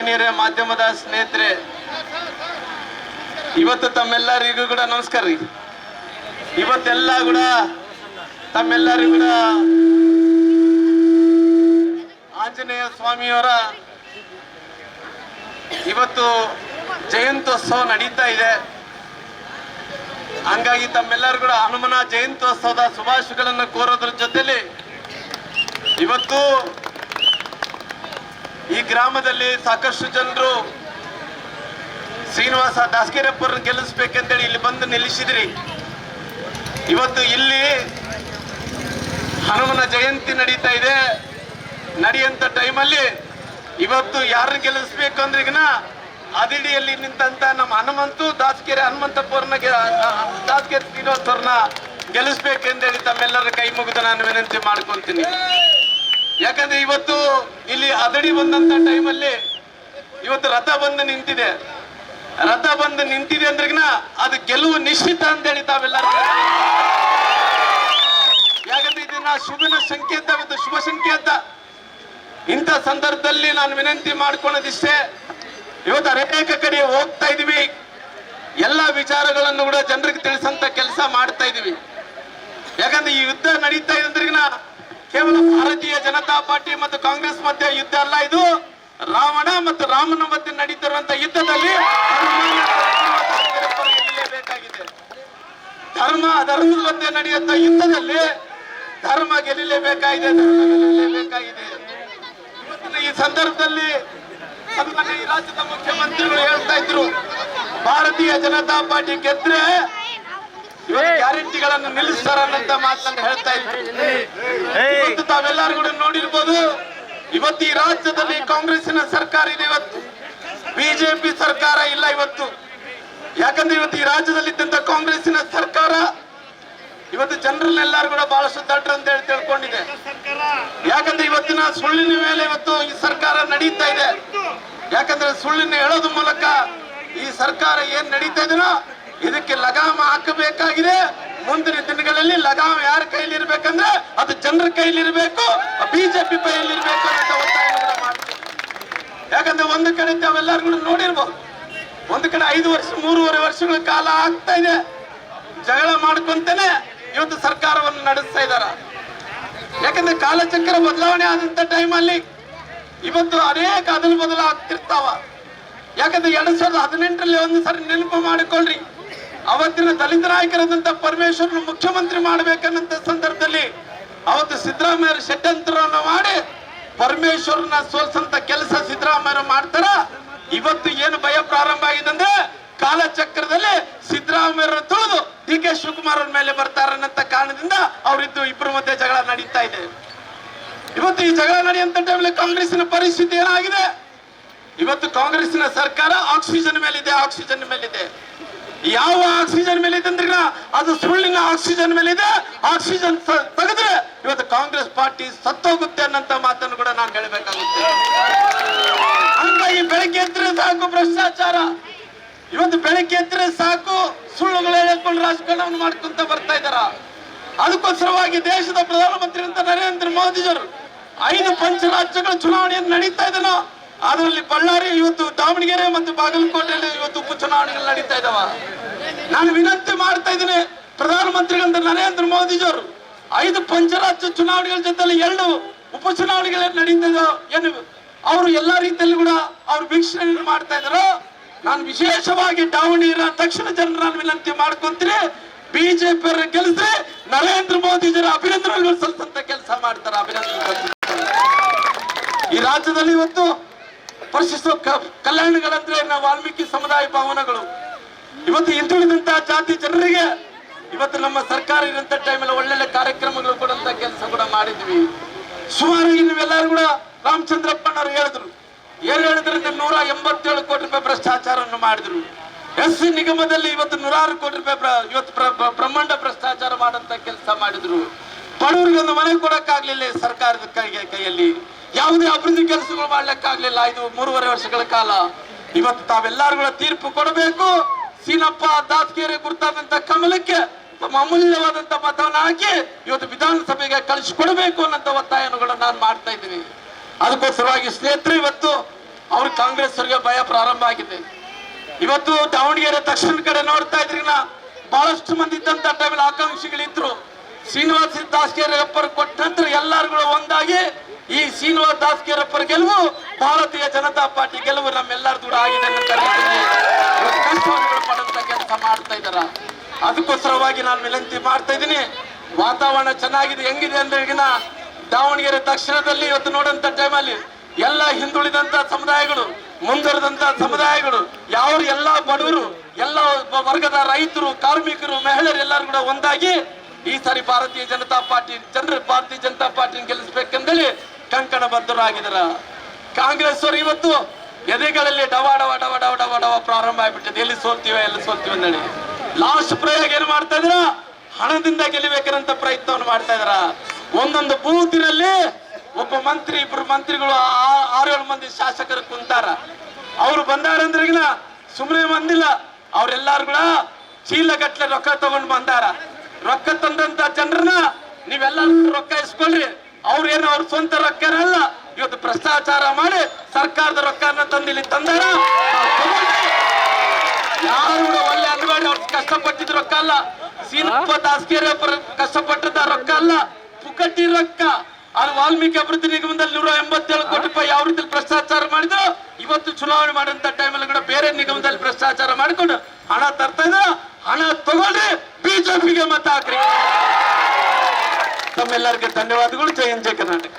ಮಾಧ್ಯಮದ ಸ್ನೇಹಿತರೆ, ಇವತ್ತು ತಮ್ಮೆಲ್ಲರಿಗೂ ಕೂಡ ನಮಸ್ಕಾರ ರೀ. ಇವತ್ತೆಲ್ಲ ಕೂಡ ತಮ್ಮೆಲ್ಲರಿಗೂ ಕೂಡ ಆಂಜನೇಯ ಸ್ವಾಮಿಯವರ ಇವತ್ತು ಜಯಂತ್ಯೋತ್ಸವ ನಡೀತಾ ಇದೆ. ಹಂಗಾಗಿ ತಮ್ಮೆಲ್ಲರೂ ಕೂಡ ಹನುಮನ ಜಯಂತ್ಯೋತ್ಸವದ ಶುಭಾಶಯಗಳನ್ನು ಕೋರೋದ್ರ ಜೊತೆಲಿ ಇವತ್ತು ಈ ಗ್ರಾಮದಲ್ಲಿ ಸಾಕಷ್ಟು ಜನರು ಶ್ರೀನಿವಾಸ ದಾಸಗಿರಪ್ಪರ ಗೆಲ್ಲಿಸ್ಬೇಕಂತೇಳಿ ಇಲ್ಲಿ ಬಂದು ನಿಲ್ಲಿಸಿದ್ರಿ. ಇವತ್ತು ಇಲ್ಲಿ ಹನುಮನ ಜಯಂತಿ ನಡೀತಾ ಇದೆ. ನಡೆಯಂತ ಟೈಮಲ್ಲಿ ಇವತ್ತು ಯಾರನ್ನ ಗೆಲ್ಲಿಸ್ಬೇಕು ಅಂದ್ರಿಗಿನ ಅದಿಡಿಯಲ್ಲಿ ನಿಂತಂತ ನಮ್ಮ ದಾಸಗೆರೆ ಹನುಮಂತಪ್ಪವ್ರನ್ನ ದಾಸಗೆರೆ ಶ್ರೀನಿವಾಸವ್ರನ್ನ ಗೆಲ್ಲಿಸ್ಬೇಕೆಂದೇಳಿ ತಮ್ಮೆಲ್ಲರ ಕೈ ಮುಗಿದು ನಾನು ವಿನಂತಿ ಮಾಡ್ಕೊಂತೀನಿ. ಯಾಕಂದ್ರೆ ಇವತ್ತು ಇಲ್ಲಿ ಅದಡಿ ಬಂದಂತ ಟೈಮಲ್ಲಿ ಇವತ್ತು ರಥ ಬಂದು ನಿಂತಿದೆ. ರಥ ಬಂದು ನಿಂತಿದೆ ಅಂದ್ರಿಗಿನ ಅದು ಗೆಲುವು ನಿಶ್ಚಿತ ಅಂತೇಳಿ ತಾವೆಲ್ಲರೂ, ಯಾಕಂದ್ರೆ ಇದನ್ನ ಶುಭನ ಸಂಕೇತ, ಇವತ್ತು ಶುಭ ಸಂಕೇತ. ಇಂಥ ಸಂದರ್ಭದಲ್ಲಿ ನಾನು ವಿನಂತಿ ಮಾಡ್ಕೊಳ್ಳೋದಿಷ್ಟೇ, ಇವತ್ತು ಅನೇಕ ಕಡೆ ಹೋಗ್ತಾ ಇದೀವಿ, ಎಲ್ಲಾ ವಿಚಾರಗಳನ್ನು ಕೂಡ ಜನರಿಗೆ ತಿಳಿಸಂತ ಕೆಲಸ ಮಾಡ್ತಾ ಇದೀವಿ. ಯಾಕಂದ್ರೆ ಈ ಯುದ್ಧ ನಡೀತಾ ಇದ್ರಿಗಿನ ಕೇವಲ ಭಾರತೀಯ ಜನತಾ ಪಾರ್ಟಿ ಮತ್ತು ಕಾಂಗ್ರೆಸ್ ಮಧ್ಯೆ ಯುದ್ಧ ಅಲ್ಲ, ಇದು ರಾವಣ ಮತ್ತು ರಾಮನ ಮಧ್ಯೆ ನಡೀತಿರುವಂತಹ ಯುದ್ಧದಲ್ಲಿ ಗೆಲ್ಲಲೇಬೇಕಾಗಿದೆ. ಧರ್ಮದ ಮಧ್ಯೆ ನಡೆಯುವಂತ ಯುದ್ಧದಲ್ಲಿ ಧರ್ಮ ಗೆಲ್ಲಲೇಬೇಕಾಗಿದೆ. ಇವತ್ತಿನ ಈ ಸಂದರ್ಭದಲ್ಲಿ ಸನ್ಮಾನ್ಯ ಈ ರಾಜ್ಯದ ಮುಖ್ಯಮಂತ್ರಿಗಳು ಹೇಳ್ತಾ ಇದ್ರು, ಭಾರತೀಯ ಜನತಾ ಪಾರ್ಟಿ ಗೆದ್ರೆ ಗ್ಯಾರಂಟಿಗಳನ್ನು ನಿಲ್ಲಿಸ್ತಾರನ್ನಂತ ಮಾತನ್ನು ಹೇಳ್ತಾ ಇದ್ರು. ಇವತ್ತು ತಾವೆಲ್ಲರೂ ಕೂಡ ನೋಡಿರ್ಬೋದು, ಇವತ್ತು ಈ ರಾಜ್ಯದಲ್ಲಿ ಕಾಂಗ್ರೆಸ್ಸಿನ ಸರ್ಕಾರ ಇದೆ, ಇವತ್ತು ಬಿಜೆಪಿ ಸರ್ಕಾರ ಇಲ್ಲ ಇವತ್ತು. ಯಾಕಂದ್ರೆ ಇವತ್ತು ಈ ರಾಜ್ಯದಲ್ಲಿ ಇದ್ದಂತ ಕಾಂಗ್ರೆಸ್ಸಿನ ಸರ್ಕಾರ ಇವತ್ತು ಜನರನ್ನೆಲ್ಲರೂ ಕೂಡ ಬಹಳಷ್ಟು ದಡ್ರು ಅಂತ ಹೇಳಿ ತಿಳ್ಕೊಂಡಿದೆ. ಯಾಕಂದ್ರೆ ಇವತ್ತಿನ ಸುಳ್ಳಿನ ಮೇಲೆ ಇವತ್ತು ಈ ಸರ್ಕಾರ ನಡೀತಾ ಇದೆ. ಯಾಕಂದ್ರೆ ಸುಳ್ಳಿನ ಹೇಳೋದ್ರ ಮೂಲಕ ಈ ಸರ್ಕಾರ ಏನ್ ನಡೀತಾ ಇದೆನೋ ಇದಕ್ಕೆ ಲಗಾಮ ಹಾಕಬೇಕಾಗಿದೆ. ಮುಂದಿನ ದಿನಗಳಲ್ಲಿ ಲಗಾಮ ಯಾರ ಕೈಲಿ ಇರ್ಬೇಕಂದ್ರೆ ಅದು ಜನರ ಕೈಲಿ ಇರಬೇಕು, ಬಿಜೆಪಿ ಕೈಯಲ್ಲಿ ಇರಬೇಕು ಅಂತ ಒತ್ತಾಯ ಮಾಡ್ತೀವಿ. ಯಾಕಂದ್ರೆ ಒಂದು ಕಡೆ ತಾವೆಲ್ಲರೂ ಕೂಡ ನೋಡಿರ್ಬೋದು, ಒಂದು ಕಡೆ 3.5 ವರ್ಷಗಳ ಕಾಲ ಆಗ್ತಾ ಇದೆ, ಜಗಳ ಮಾಡ್ಕೊಂತಾನೆ ಇವತ್ತು ಸರ್ಕಾರವನ್ನು ನಡೆಸ್ತಾ ಇದ್ದಾರ. ಯಾಕಂದ್ರೆ ಕಾಲಚಕ್ರ ಬದಲಾವಣೆ ಆದಂತ ಟೈಮಲ್ಲಿ ಇವತ್ತು ಅನೇಕ ಬದಲು ಆಗ್ತಿರ್ತಾವ. ಯಾಕಂದ್ರೆ 2018ರಲ್ಲಿ ಒಂದು ಸರಿ ನೆನಪು ಮಾಡಿಕೊಳ್ಳ್ರಿ, ಅವತ್ತಿನ ದಲಿತ ನಾಯಕರಾದಂತ ಪರಮೇಶ್ವರನ ಮುಖ್ಯಮಂತ್ರಿ ಮಾಡ್ಬೇಕನ್ನಂತ ಸಂದರ್ಭದಲ್ಲಿ ಅವತ್ತು ಸಿದ್ದರಾಮಯ್ಯ ಷಡ್ಯಂತ್ರವನ್ನು ಮಾಡಿ ಪರಮೇಶ್ವರನ ಸೋಲ್ಸಂತ ಕೆಲಸ ಸಿದ್ದರಾಮಯ್ಯ ಮಾಡ್ತಾರ. ಇವತ್ತು ಏನು ಭಯ ಪ್ರಾರಂಭ ಆಗಿದೆ ಅಂದ್ರೆ ಕಾಲಚಕ್ರದಲ್ಲಿ ಸಿದ್ದರಾಮಯ್ಯ ತುಳಿದು DK ಶಿವಕುಮಾರ್ ಅವ್ರ ಮೇಲೆ ಬರ್ತಾರನ್ನಂತ ಕಾರಣದಿಂದ ಅವರಿದ್ದು ಇಬ್ಬರ ಮಧ್ಯೆ ಜಗಳ ನಡೀತಾ ಇದೆ. ಇವತ್ತು ಈ ಜಗಳ ನಡೆಯುವಂತ ಟೈಮಲ್ಲಿ ಕಾಂಗ್ರೆಸ್ಸಿನ ಪರಿಸ್ಥಿತಿ ಏನಾಗಿದೆ, ಇವತ್ತು ಕಾಂಗ್ರೆಸ್ಸಿನ ಸರ್ಕಾರ ಆಕ್ಸಿಜನ್ ಮೇಲಿದೆ. ಯಾವ ಆಕ್ಸಿಜನ್ ಮೇಲೆ ಇದೆ ಅಂದ್ರೆ ಅದು ಸುಳ್ಳಿನ ಆಕ್ಸಿಜನ್ ಮೇಲೆ ಇದೆ. ಆಕ್ಸಿಜನ್ ತೆಗೆದ್ರೆ ಇವತ್ತು ಕಾಂಗ್ರೆಸ್ ಪಾರ್ಟಿ ಸತ್ತೋಗುತ್ತೆ ಅನ್ನಂತ ಮಾತನ್ನು ಕೂಡ ನಾನು ಹೇಳಬೇಕಾಗುತ್ತೆ. ಹಂಗಾಗಿ ಬೆಳಗ್ಗೆ ಎದ್ರೆ ಸಾಕು ಭ್ರಷ್ಟಾಚಾರ, ಇವತ್ತು ಬೆಳಗ್ಗೆ ಎದ್ರೆ ಸಾಕು ಸುಳ್ಳುಗಳು ಹೇಳಿಕೊಂಡು ರಾಜಕಾರಣವನ್ನು ಮಾಡ್ಕೊಂತ ಬರ್ತಾ ಇದ್ದಾರ. ಅದಕ್ಕೋಸ್ಕರವಾಗಿ ದೇಶದ ಪ್ರಧಾನಮಂತ್ರಿ ಅಂತ ನರೇಂದ್ರ ಮೋದಿಜರು 5 ಪಂಚರಾಜ್ಯಗಳ ಚುನಾವಣೆಯನ್ನು ನಡೀತಾ ಇದನೋ ಅದರಲ್ಲಿ ಬಳ್ಳಾರಿ, ಇವತ್ತು ದಾವಣಗೆರೆ ಮತ್ತು ಬಾಗಲಕೋಟೆಯಲ್ಲಿ ಇವತ್ತು ಉಪಚುನಾವಣೆಗಳು ನಡೀತಾ ಇದಾವ. ನಾನು ವಿನಂತಿ ಮಾಡ್ತಾ ಇದ್ದೀನಿ ಪ್ರಧಾನಮಂತ್ರಿಗಳಂತ ನರೇಂದ್ರ ಮೋದಿಜಿಯವರು 5 ಪಂಚರಾಜ್ಯ ಚುನಾವಣೆಗಳ ಜೊತೆಲಿ 2 ಉಪಚುನಾವಣೆಗಳು ನಡೀತಾ ಏನು ಅವರು ಎಲ್ಲಾ ರೀತಿಯಲ್ಲಿ ಕೂಡ ಅವ್ರು ವೀಕ್ಷಣೆ ಮಾಡ್ತಾ ಇದ್ರು. ನಾನು ವಿಶೇಷವಾಗಿ ದಾವಣಗೆರೆ ದಕ್ಷಿಣ ಜನರನ್ನು ವಿನಂತಿ ಮಾಡ್ಕೊಂತೀನಿ, ಬಿಜೆಪಿ ಅವರ ಗೆಲ್ಲಿಸಿದ್ರೆ ನರೇಂದ್ರ ಮೋದಿಜಿಯವರ ಅಭಿನಂದನೆಗಳು ಸಲ್ಲಿಸಂತ ಕೆಲಸ ಮಾಡ್ತಾರೆ. ಅಭಿನಂದನೆ. ಈ ರಾಜ್ಯದಲ್ಲಿ ಇವತ್ತು ಪರಿಶಿಷ್ಟ ಕಲ್ಯಾಣಗಳಂದ್ರೆ ನಾವು ವಾಲ್ಮೀಕಿ ಸಮುದಾಯ ಭವನಗಳು, ಇವತ್ತು ಹಿಂದುಳಿದಂತಹ ಜಾತಿ ಜನರಿಗೆ ಇವತ್ತು ನಮ್ಮ ಸರ್ಕಾರ ಇರುವಂತ ಟೈಮಲ್ಲಿ ಒಳ್ಳೊಳ್ಳೆ ಕಾರ್ಯಕ್ರಮಗಳು ಕೊಡುವಂತ ಕೆಲಸ ಕೂಡ ಮಾಡಿದ್ವಿ. ಸುಮಾರು ನೀವೆಲ್ಲರೂ ಕೂಡ ರಾಮಚಂದ್ರಪ್ಪನವರು ಹೇಳಿದ್ರು, ಏನು ಹೇಳಿದ್ರಿಂದ 187 ಕೋಟಿ ರೂಪಾಯಿ ಭ್ರಷ್ಟಾಚಾರವನ್ನು ಮಾಡಿದ್ರು. SC ನಿಗಮದಲ್ಲಿ ಇವತ್ತು 106 ಕೋಟಿ ರೂಪಾಯಿ ಇವತ್ತು ಬ್ರಹ್ಮಾಂಡ ಭ್ರಷ್ಟಾಚಾರ ಮಾಡಂತ ಕೆಲಸ ಮಾಡಿದ್ರು. ಬಡವರಿಗೆ ಒಂದು ಮನೆ ಕೊಡಕ್ಕಾಗ್ಲಿಲ್ಲ ಸರ್ಕಾರದ ಕೈಯಲ್ಲಿ, ಯಾವುದೇ ಅಭಿವೃದ್ಧಿ ಕೆಲಸಗಳು ಮಾಡ್ಲಿಕ್ಕಾಗ್ಲಿಲ್ಲ 3.5 ವರ್ಷಗಳ ಕಾಲ. ಇವತ್ತು ತಾವೆಲ್ಲರೂ ಕೂಡ ತೀರ್ಪು ಕೊಡಬೇಕು. ಸೀನಪ್ಪ ದಾಸಗೆರೆ ಗುರುತಾದಂತ ಕಮಲಕ್ಕೆ ತಮ್ಮ ಅಮೂಲ್ಯವಾದಂತ ಮತವನ್ನು ಹಾಕಿ ಇವತ್ತು ವಿಧಾನಸಭೆಗೆ ಕಳಿಸಿಕೊಡಬೇಕು ಅನ್ನೋ ಒತ್ತಾಯವನ್ನು ಕೂಡ ನಾನು ಮಾಡ್ತಾ ಇದ್ದೀನಿ. ಅದಕ್ಕೋಸ್ಕರವಾಗಿ ಸ್ನೇಹಿತರೆ, ಇವತ್ತು ಅವ್ರು ಕಾಂಗ್ರೆಸ್ ಅವರಿಗೆ ಭಯ ಪ್ರಾರಂಭ ಆಗಿದೆ. ಇವತ್ತು ದಾವಣಗೆರೆ ದಕ್ಷಿಣ ಕಡೆ ನೋಡ್ತಾ ಇದ್ರಿ ಬಹಳಷ್ಟು ಮಂದಿ ಇದ್ದಂತ ಟೈಮಲ್ಲಿ ಆಕಾಂಕ್ಷಿಗಳಿದ್ರು. ಶ್ರೀನಿವಾಸ ದಾಸ್ಕೇರಪ್ಪರ್ ಕೊಟ್ಟ ನಂತರ ಎಲ್ಲರೂ ಒಂದಾಗಿ ಈ ಶ್ರೀನಿವಾಸ ದಾಸ್ಕೇರಪ್ಪರ್ ಗೆಲುವು ಭಾರತೀಯ ಜನತಾ ಪಾರ್ಟಿ ಗೆಲುವು ನಮ್ಮೆಲ್ಲರ ಕೂಡ ಆಗಿದೆ ಕಷ್ಟವನ್ನು ಪಡುವಂತ ಕೆಲಸ ಮಾಡ್ತಾ ಇದ್ದಾರ. ಅದಕ್ಕೋಸ್ಕರವಾಗಿ ನಾನು ವಿನಂತಿ ಮಾಡ್ತಾ ಇದ್ದೀನಿ, ವಾತಾವರಣ ಚೆನ್ನಾಗಿದೆ. ಹೆಂಗಿದೆ ಅಂದ್ರೆ ಈಗಿನ ದಾವಣಗೆರೆ ದಕ್ಷಿಣದಲ್ಲಿ ಇವತ್ತು ನೋಡುವಂತ ಟೈಮಲ್ಲಿ ಎಲ್ಲ ಹಿಂದುಳಿದಂತ ಸಮುದಾಯಗಳು, ಮುಂದುವರೆದಂತ ಸಮುದಾಯಗಳು, ಯಾವ ಎಲ್ಲ ಬಡವರು, ಎಲ್ಲ ವರ್ಗದ ರೈತರು, ಕಾರ್ಮಿಕರು, ಮಹಿಳೆಯರು ಎಲ್ಲರೂ ಕೂಡ ಒಂದಾಗಿ ಈ ಸಾರಿ ಭಾರತೀಯ ಜನತಾ ಪಾರ್ಟಿ ಗೆಲ್ಲಿಸಬೇಕೆಂದೇಳಿ ಕಂಕಣ ಬದ್ಧರಾಗಿದ್ದಾರ. ಕಾಂಗ್ರೆಸ್ ಅವರು ಇವತ್ತು ಎದೆಗಳಲ್ಲಿ ಡವ ಪ್ರಾರಂಭ ಆಗ್ಬಿಟ್ಟಿದೆ. ಎಲ್ಲಿ ಸೋಲ್ತೀವಿ ಅಂದೇಳಿ ಲಾಸ್ಟ್ ಪ್ರಯೋಗ ಏನ್ ಮಾಡ್ತಾ ಇದ್ರ, ಹಣದಿಂದ ಗೆಲ್ಲಬೇಕಂತ ಪ್ರಯತ್ನವನ್ನು ಮಾಡ್ತಾ ಇದಾರ. ಒಂದೊಂದು ಬೂತಿನಲ್ಲಿ ಒಬ್ಬ ಮಂತ್ರಿ, ಇಬ್ರು ಮಂತ್ರಿಗಳು, 6-7 ಮಂದಿ ಶಾಸಕರು ಕುಂತಾರ. ಅವ್ರು ಬಂದಾರಂದ್ರೆ ಈಗ ಸುಮ್ಮನೆ ಬಂದಿಲ್ಲ, ಅವ್ರೆಲ್ಲಾರು ಕೂಡ ಚೀಲ ಗಟ್ಲೆ ರೊಕ್ಕ ತಗೊಂಡು ಬಂದಾರ. ರೊಕ್ಕ ತಂದಂತ ಜನರನ್ನ ನೀವೆಲ್ಲರೂ ರೊಕ್ಕ ಇಸ್ಕೊಳ್ರಿ, ಅವ್ರೇನು ಅವ್ರ ಸ್ವಂತ ರೊಕ್ಕ ಅಲ್ಲ, ಇವತ್ತು ಭ್ರಷ್ಟಾಚಾರ ಮಾಡಿ ಸರ್ಕಾರದ ರೊಕ್ಕನ ತಂದಿಲ್ಲಿ ತಂದಾರ. ಯಾರು ಕೂಡ ಒಳ್ಳೆ ಅನ್ಬೇಡಿ, ಅವ್ರು ಕಷ್ಟಪಟ್ಟಿದ್ ರೊಕ್ಕ ಅಲ್ಲ, ಶ್ರೀನಿವಾಸ ದಾಸ್ಕೇರಪ್ಪರ್ ಕಷ್ಟಪಟ್ಟದ ರೊಕ್ಕ ಅಲ್ಲ, ಪುಕಟ್ಟಿ ರೊಕ್ಕ. ಅದು ವಾಲ್ಮೀಕಿ ಅಭಿವೃದ್ಧಿ ನಿಗಮದಲ್ಲಿ 187 ಕೋಟಿ ರೂಪಾಯಿ ಯಾವ ರೀತಿ ಭ್ರಷ್ಟಾಚಾರ ಮಾಡಿದ್ರು, ಇವತ್ತು ಚುನಾವಣೆ ಮಾಡುವಂತ ಟೈಮಲ್ಲಿ ಕೂಡ ಬೇರೆ ನಿಗಮದಲ್ಲಿ ಭ್ರಷ್ಟಾಚಾರ ಮಾಡಿಕೊಂಡು ಹಣ ತರ್ತಾ ಇದ್ರ. ಹಣ ತಗೊಳ್ರಿ, ಬಿಜೆಪಿಗೆ ಮತ ಹಾಕ್ರಿ. ತಮ್ಮೆಲ್ಲರಿಗೆ ಧನ್ಯವಾದಗಳು. ಜೈ ಹಿಂದ್, ಜೈ ಕರ್ನಾಟಕ.